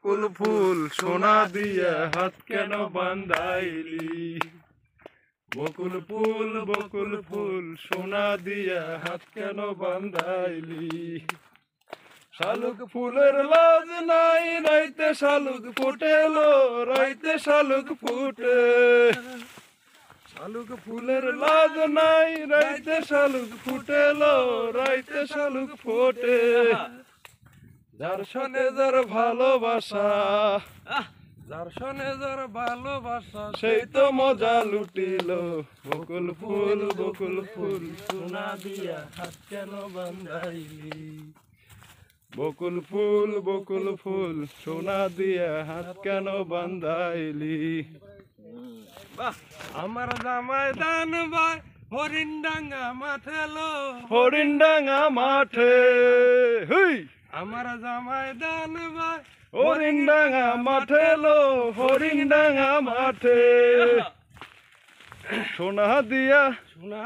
বকুল ফুল সোনা দিয়ে হাত কেন বান্ধাইলি বকুল ফুল সোনা দিয়ে হাত কেন বান্ধাইলি শালুক ফুলের লাজ নাই রাইতে শালুক ফুটেলো রাইতে শালুক ফুটে শালুক ফুলের লাজ নাই রাইতে শালুক ফুটেলো রাইতে শালুক ফোটে যার সনে যার ভালোবাসা যার সনে যার ভালোবাসা সেই তো মজা লুটিল বকুল ফুল সোনা দিয়া হাত কেন বান্ধাইলি বকুল ফুল সোনা দিয়া হাত কেন বান্ধাইলি আমার জামাই দান ভাই হরিণডাঙ্গা মাঠে লো হরিণডাঙ্গা মাঠে হুই আমার জামাই দান ভাই হরিণডাঙ্গা মাঠে লো হরিণডাঙ্গা মাঠে সোনা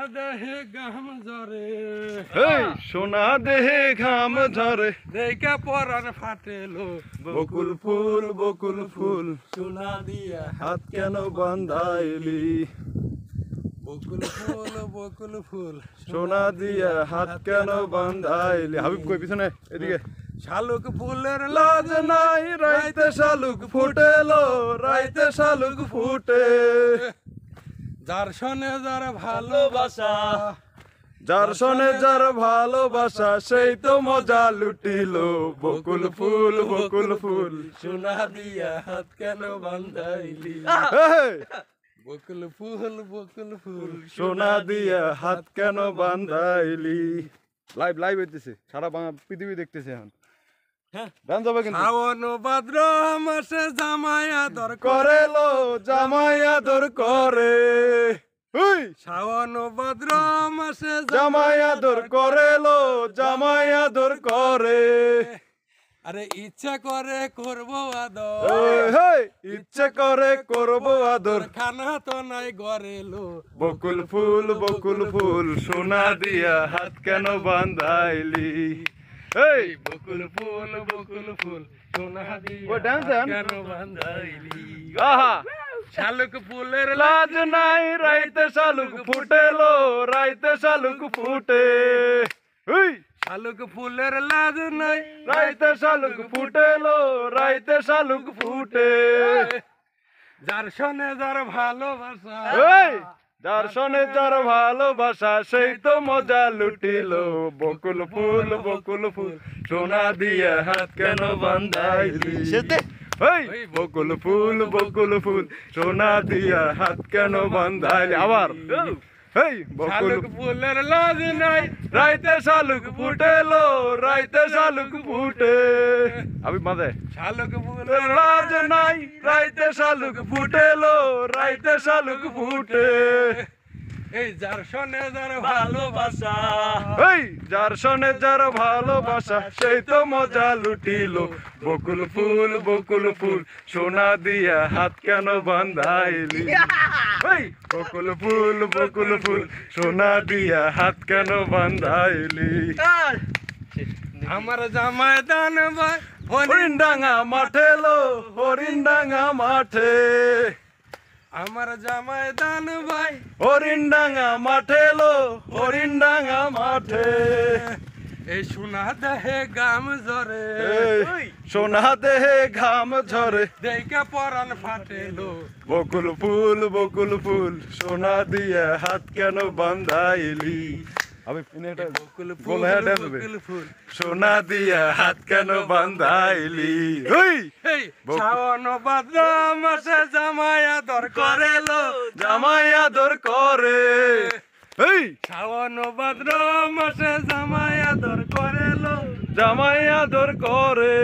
দেহে ঘাম ঝরে সোনা দেহে ঘাম ঝরে দেখা পরান ফাটেলো বকুল ফুল সোনা দিয়া হাত কেন বান্ধাইলি বকুল ফুল সোনা দিয়া হাত কেন বান্ধাইলি হাবিব কই পিছনে এদিকে শালুক ফুলের লাজ নাই রাইতে শালুক ফুটেলো রাইতে শালুক ফুটে যার সনে যার ভালোবাসা যার সনে যার ভালোবাসা সেই তো মজা লুটিল বকুল ফুল সোনা দিয়া হাত কেন বান্ধাইলি বকুল ফুল সোনা দিয়া হাত কেন বান্ধাইলি লাইভ হইতেছে সারা পৃথিবী দেখতেছে এখন শ্রাবণ ভাদ্র মাসে জামাই আদর করে লো জামাই আদর করে শ্রাবণ ভাদ্র মাসে জামাই আদর করে লো জামাই আদর করে আরে ইচ্ছা করে করবো আদর ইচ্ছা করে করবো আদর খানা তো নাই ঘরে লো বকুল ফুল সোনা দিয়া হাত কেন বান্ধাইলি বকুল ফুল সোনা দিয়া কেন বান্ধাইলি শালুক ফুলের লাজ নাই রাইতে শালুক ফুটেলো রাইতে শালুক ফুটে শালুক ফুলের লাজ নাই রাইতে শালুক ফুটেলো রাইতে শালুক ফুটে যার সনে যার ভালোবাসা যার সনে যার ভালোবাসা সেই তো মজা লুটিল বকুল ফুল সোনা দিয়া হাত কেন বান্ধাইলি বকুল ফুল সোনা দিয়া হাত কেন বান্ধাইলি আবার শালুক ফুলের লাজ নাই রাইতে শালুক ফুটেলো রাইতে শালুক ফুটে আমি মাঝে শালুক ফুলের লাজ নাই রাইতে শালুক ফুটেলো রাইতে শালুক ফুটে এই যার সনে যার ভালোবাসা যার সনে যার ভালোবাসা সেই তো মজা লুটিল বকুল ফুল সোনা দিয়া হাত কেন বান্ধাইলি বকুল ফুল সোনা দিয়া হাত কেন বান্ধাইলি আমার জামাই দান ভাই হরিণডাঙ্গা মাঠে লো হরিণডাঙ্গা মাঠে আমার জামাই দান ভাই হরিণডাঙ্গা মাঠে লো হরিণডাঙ্গা মাঠে এই সোনা দেহে ঘাম ঝরে সোনা দেহে ঘাম ঝরে দেখা পরান ফাটেলো বকুল ফুল সোনা দিয়া হাত কেন বান্ধাইলি বকুল ফুল সোনা দিয়া হাত কেন বান্ধাইলি শ্রাবণ ভাদ্র মাসে জামাই আদর করে লো জামাই আদর করে শ্রাবণ ভাদ্র মাসে জামাই আদর করে লো জামাই আদর করে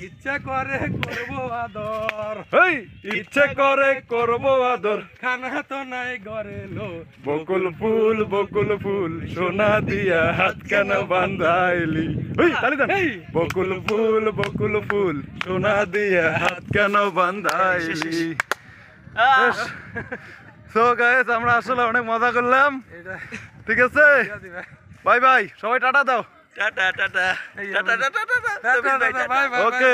ইচ্ছা করে করবো আদর ইচ্ছে করে করবো আদর খানা তো নাই ঘরে লো বকুল ফুল সোনা দিয়া হাত কেন বান্ধাইলি বকুল ফুল সোনা দিয়া হাত কেন বান্ধাইলি সো গাইস আমরা আসলে অনেক মজা করলাম ঠিক আছে বাই বাই সবাই টাটা দাও টাটা টাটা টাটা টাটা বাই বাই ওকে